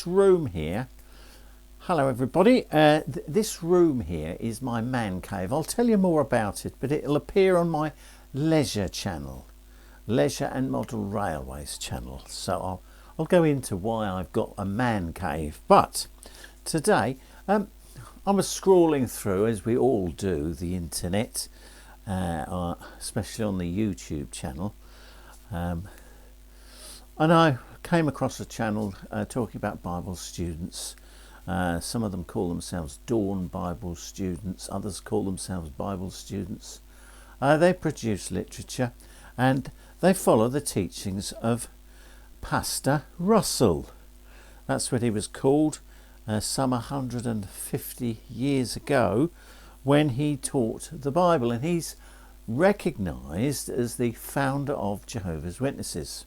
room here. Hello everybody. This room here is my man cave. I'll tell you more about it, but it'll appear on my leisure channel, Leisure and Model Railways channel. So I'll go into why I've got a man cave. But today I was scrolling through, as we all do, the internet, especially on the YouTube channel, and I came across a channel talking about Bible students. Some of them call themselves Dawn Bible students, others call themselves Bible students. They produce literature and they follow the teachings of Pastor Russell. That's what he was called some 150 years ago when he taught the Bible, and he's recognised as the founder of Jehovah's Witnesses.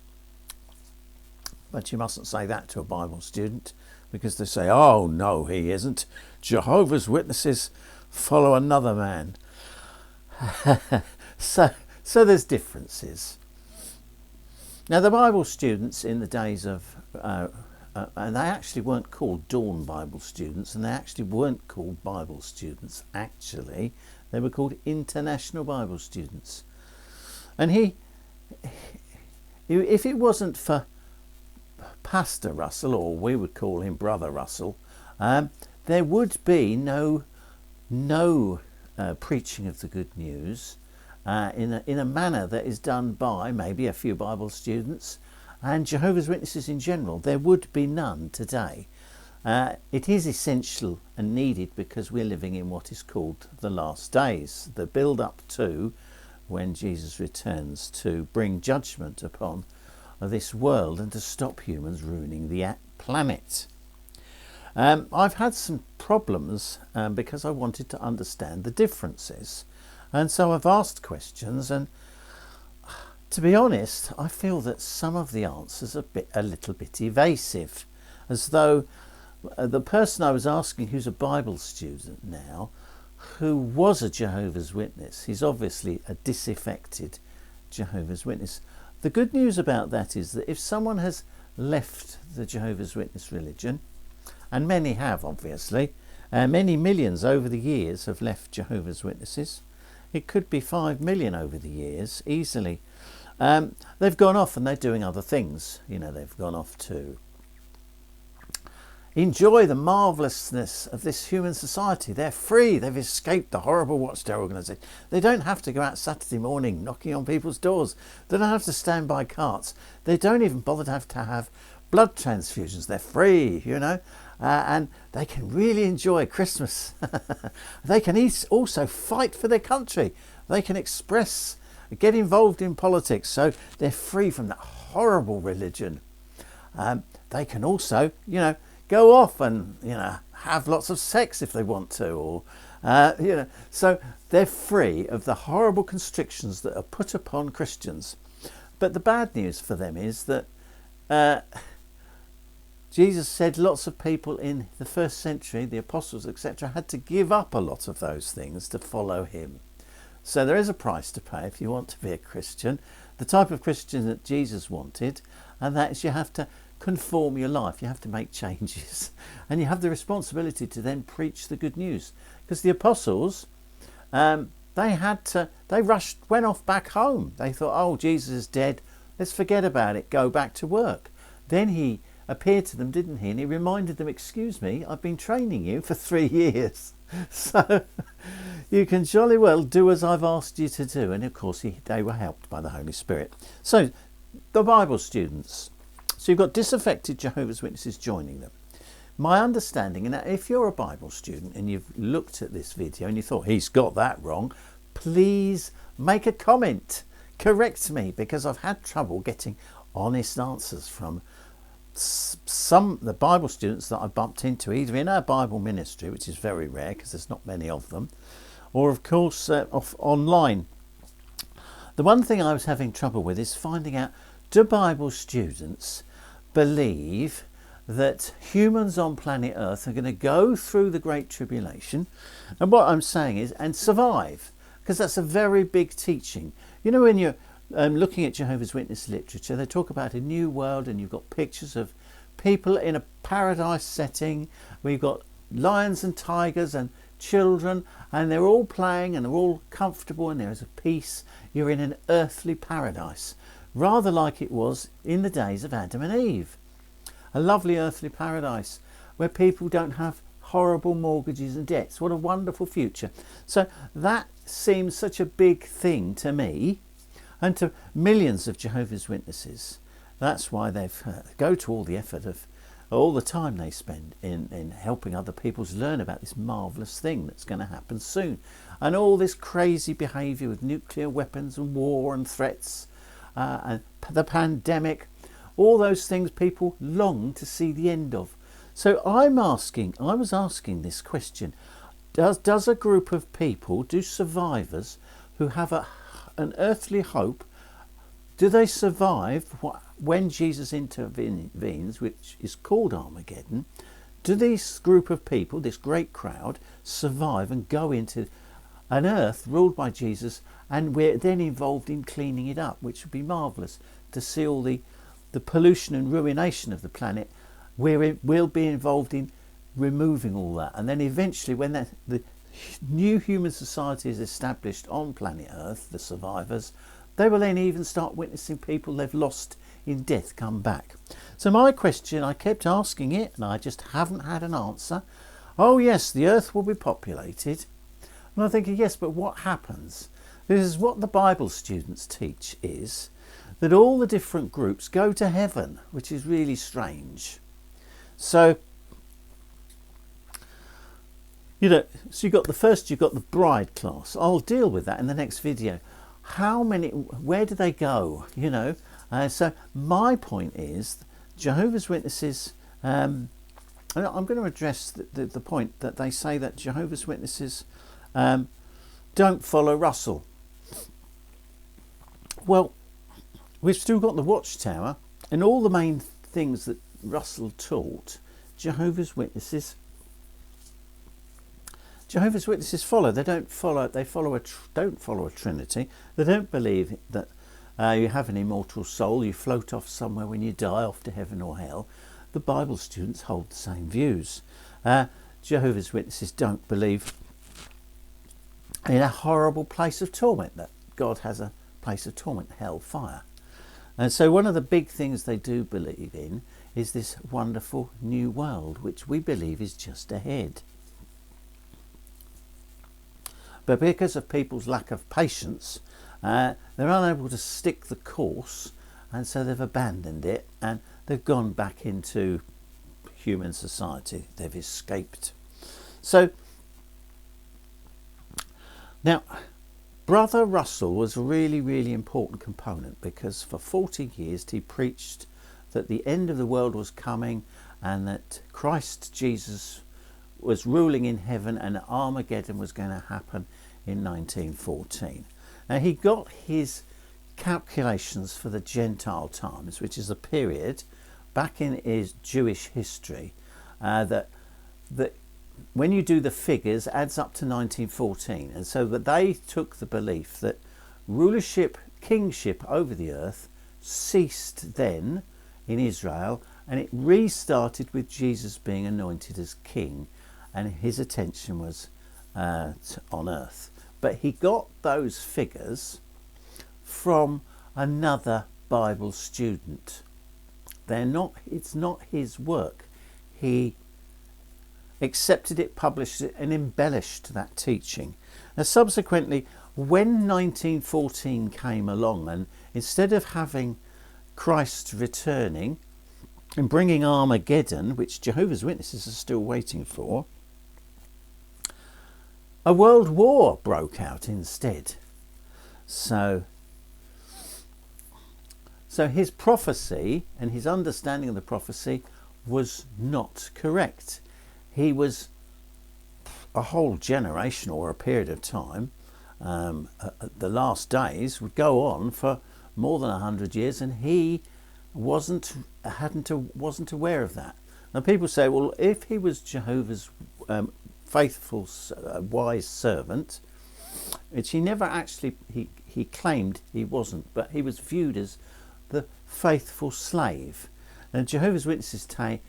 But you mustn't say that to a Bible student, because they say, oh no, he isn't. Jehovah's Witnesses follow another man. So there's differences. Now the Bible students in the days of, and they actually weren't called Dawn Bible students, and they actually weren't called Bible students, actually. They were called International Bible Students. And if it wasn't for Pastor Russell, or we would call him Brother Russell, there would be no preaching of the good news in a manner that is done by maybe a few Bible students and Jehovah's Witnesses in general. There would be none today. It is essential and needed because we're living in what is called the last days, the build up to when Jesus returns to bring judgment upon this world and to stop humans ruining the planet. I've had some problems because I wanted to understand the differences, and so I've asked questions, and to be honest, I feel that some of the answers are a little bit evasive, as though the person I was asking, who's a Bible student now, who was a Jehovah's Witness, he's obviously a disaffected Jehovah's Witness. The good news about that is that if someone has left the Jehovah's Witness religion, and many have obviously, many millions over the years have left Jehovah's Witnesses, it could be 5 million over the years easily, they've gone off and they're doing other things. You know, they've gone off to enjoy the marvellousness of this human society. They're free. They've escaped the horrible Watchtower organisation. They don't have to go out Saturday morning knocking on people's doors. They don't have to stand by carts. They don't even bother to have blood transfusions. They're free, you know, and they can really enjoy Christmas. They can also fight for their country. They can get involved in politics. So they're free from that horrible religion. They can also, you know, go off and, you know, have lots of sex if they want to, or you know, so they're free of the horrible constrictions that are put upon Christians. But the bad news for them is that Jesus said lots of people in the first century, the apostles, etc., had to give up a lot of those things to follow him. So there is a price to pay if you want to be a Christian, the type of Christian that Jesus wanted, and that is you have to conform your life, you have to make changes, and you have the responsibility to then preach the good news. Because the apostles, went off back home. They thought, oh, Jesus is dead, let's forget about it, go back to work. Then he appeared to them, didn't he? And he reminded them, excuse me, I've been training you for 3 years, so you can jolly well do as I've asked you to do. And of course they were helped by the Holy Spirit. So the Bible students, so you've got disaffected Jehovah's Witnesses joining them. My understanding, and if you're a Bible student and you've looked at this video and you thought he's got that wrong, please make a comment, correct me, because I've had trouble getting honest answers from the Bible students that I bumped into, either in our Bible ministry, which is very rare because there's not many of them, or of course online. The one thing I was having trouble with is finding out, do Bible students believe that humans on planet Earth are going to go through the Great Tribulation, and what I'm saying is, and survive? Because that's a very big teaching. You know, when you're looking at Jehovah's Witness literature, they talk about a new world, and you've got pictures of people in a paradise setting. We've got lions and tigers and children, and they're all playing and they're all comfortable, and there's a peace. You're in an earthly paradise, rather like it was in the days of Adam and Eve. A lovely earthly paradise where people don't have horrible mortgages and debts. What a wonderful future. So that seems such a big thing to me and to millions of Jehovah's Witnesses. That's why they go to all the effort of all the time they spend in helping other people learn about this marvellous thing that's going to happen soon. And all this crazy behaviour with nuclear weapons and war and threats and the pandemic, all those things people long to see the end of. So I was asking this question: does a group of people, do survivors who have an earthly hope, do they survive when Jesus intervenes, which is called Armageddon? Do this group of people, this great crowd, survive and go into an earth ruled by Jesus, and we're then involved in cleaning it up, which would be marvellous to see all the pollution and ruination of the planet. We'll be involved in removing all that, and then eventually when the new human society is established on planet Earth, the survivors, they will then even start witnessing people they've lost in death come back. So my question, I kept asking it and I just haven't had an answer. Oh yes, the earth will be populated. And I'm thinking, yes, but what happens? This is what the Bible students teach, is that all the different groups go to heaven, which is really strange. So, so you've got the bride class. I'll deal with that in the next video. Where do they go? So my point is, Jehovah's Witnesses, and I'm going to address the point that they say that Jehovah's Witnesses don't follow Russell. Well, we've still got the Watchtower and all the main things that Russell taught. Jehovah's Witnesses follow. They don't follow a Trinity. They don't believe that you have an immortal soul, you float off somewhere when you die, off to heaven or hell. The Bible students hold the same views. Jehovah's Witnesses don't believe in a horrible place of torment, that God has a place of torment, hell, fire. And so one of the big things they do believe in is this wonderful new world, which we believe is just ahead. But because of people's lack of patience, they're unable to stick the course, and so they've abandoned it and they've gone back into human society. They've escaped. So now, Brother Russell was a really, really important component, because for 40 years he preached that the end of the world was coming and that Christ Jesus was ruling in heaven and Armageddon was going to happen in 1914. Now he got his calculations for the Gentile times, which is a period back in his Jewish history that when you do the figures adds up to 1914, and so that they took the belief that rulership, kingship over the earth ceased then in Israel, and it restarted with Jesus being anointed as king, and his attention was on earth. But he got those figures from another Bible student. It's not his work. He accepted it, published it, and embellished that teaching. Now subsequently, when 1914 came along, and instead of having Christ returning and bringing Armageddon, which Jehovah's Witnesses are still waiting for, a world war broke out instead. So his prophecy and his understanding of the prophecy was not correct. He was a whole generation or a period of time. The last days would go on for more than 100 years, and he wasn't aware of that. Now people say, well, if he was Jehovah's faithful, wise servant, which he never actually, he claimed he wasn't, but he was viewed as the faithful slave. And Jehovah's Witnesses today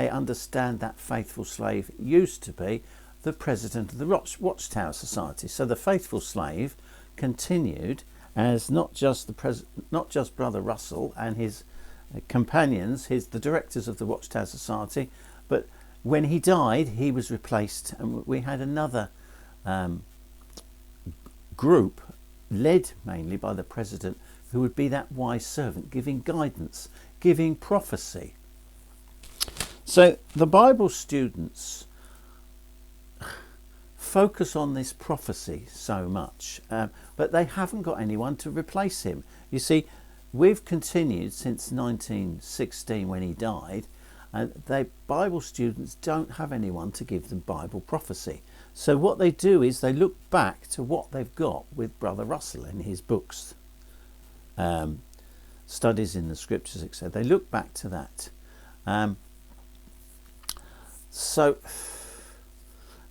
understand that faithful slave used to be the president of the Watchtower Society. So the faithful slave continued as not just Brother Russell and his companions, the directors of the Watchtower Society, but when he died, he was replaced, and we had another group led mainly by the president, who would be that wise servant, giving guidance, giving prophecy. So the Bible students focus on this prophecy so much, but they haven't got anyone to replace him. You see, we've continued since 1916 when he died, and Bible students don't have anyone to give them Bible prophecy. So what they do is they look back to what they've got with Brother Russell in his books, Studies in the Scriptures, etc. They look back to that. So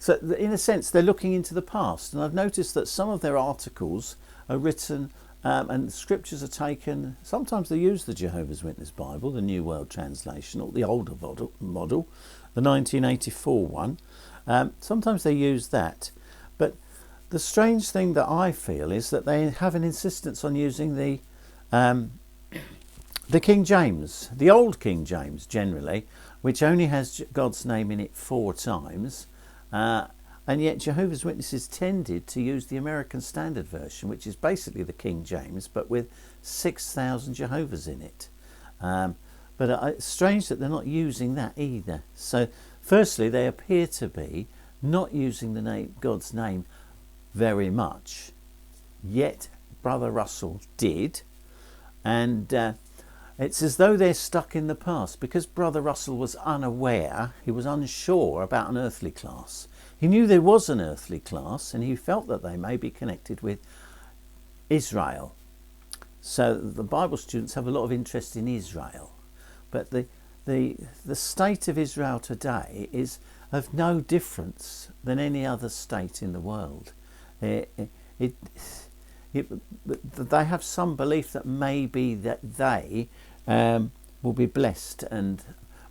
in a sense, they're looking into the past. And I've noticed that some of their articles are written and the scriptures are taken. Sometimes they use the Jehovah's Witness Bible, the New World Translation, or the older model, the 1984 one. Sometimes they use that. But the strange thing that I feel is that they have an insistence on using the King James, the old King James generally, which only has God's name in it 4 times. And yet Jehovah's Witnesses tended to use the American Standard Version, which is basically the King James, but with 6,000 Jehovah's in it. But it's strange that they're not using that either. So firstly, they appear to be not using the name, God's name, very much. Yet Brother Russell did. And it's as though they're stuck in the past, because Brother Russell was unaware, he was unsure about an earthly class. He knew there was an earthly class, and he felt that they may be connected with Israel. So the Bible students have a lot of interest in Israel. But the state of Israel today is of no difference than any other state in the world. They have some belief that maybe that they will be blessed,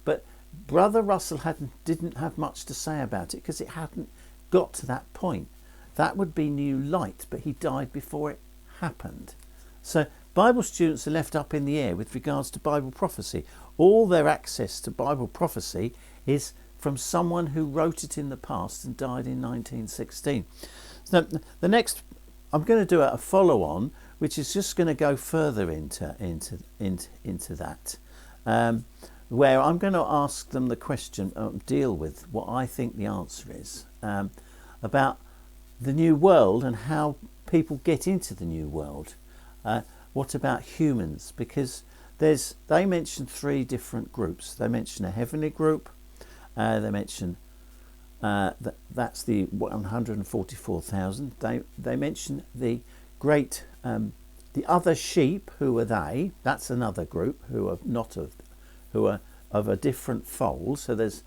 but Brother Russell didn't have much to say about it, because it hadn't got to that point. That would be new light, but he died before it happened. So Bible students are left up in the air with regards to Bible prophecy. All their access to Bible prophecy is from someone who wrote it in the past and died in 1916. So the next, I'm going to do a follow-on, which is just going to go further into that, where I'm going to ask them the question, deal with what I think the answer is, about the new world and how people get into the new world. What about humans? Because they mention 3 different groups. They mention a heavenly group. They mention that's the 144,000. They mention the great, the other sheep. Who are they? That's another group who are of a different fold. So there's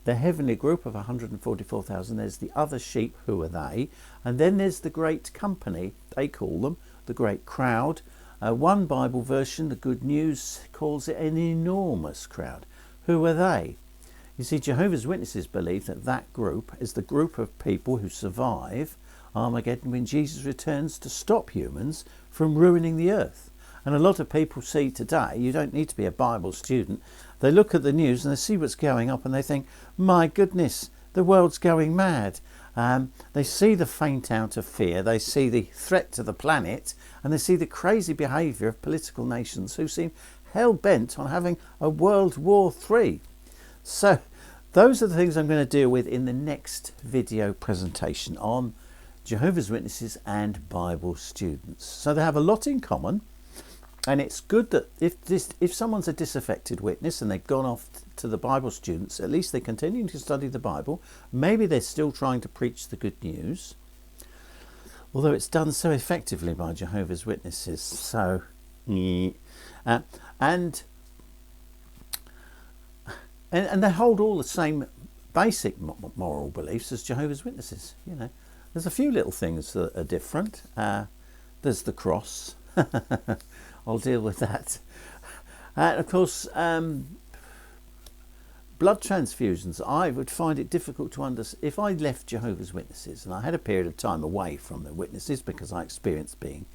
the heavenly group of 144,000. There's the other sheep. Who are they? And then there's the great company. They call them the great crowd. One Bible version, the Good News, calls it an enormous crowd. Who are they? You see, Jehovah's Witnesses believe that group is the group of people who survive Armageddon when Jesus returns to stop humans from ruining the earth. And a lot of people see today, you don't need to be a Bible student, they look at the news and they see what's going up and they think, my goodness, the world's going mad. They see the faint out of fear, they see the threat to the planet, and they see the crazy behaviour of political nations who seem hell-bent on having a World War III. So those are the things I'm going to deal with in the next video presentation on Jehovah's Witnesses and Bible students. So they have a lot in common, and it's good that if someone's a disaffected witness and they've gone off to the Bible students, at least they're continuing to study the Bible. Maybe they're still trying to preach the good news, although it's done so effectively by Jehovah's Witnesses. So and they hold all the same basic moral beliefs as Jehovah's Witnesses. You know, there's a few little things that are different. There's the cross. I'll deal with that. And of course, blood transfusions, I would find it difficult to understand. If I left Jehovah's Witnesses, and I had a period of time away from the witnesses because I experienced being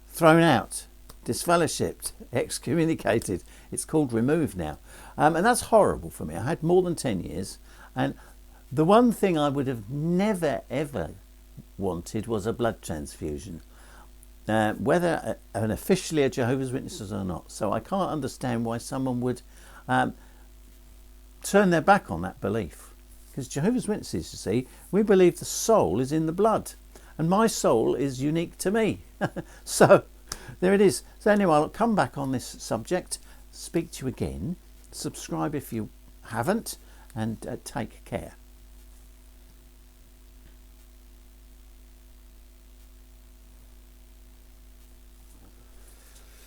thrown out, disfellowshipped, excommunicated. It's called removed now. And that's horrible for me. I had more than 10 years. And the one thing I would have never, ever wanted was a blood transfusion. Whether an officially a Jehovah's Witnesses or not. So I can't understand why someone would turn their back on that belief. Because Jehovah's Witnesses, you see, we believe the soul is in the blood. And my soul is unique to me. So there it is. So anyway, I'll come back on this subject, speak to you again. Subscribe if you haven't, and take care.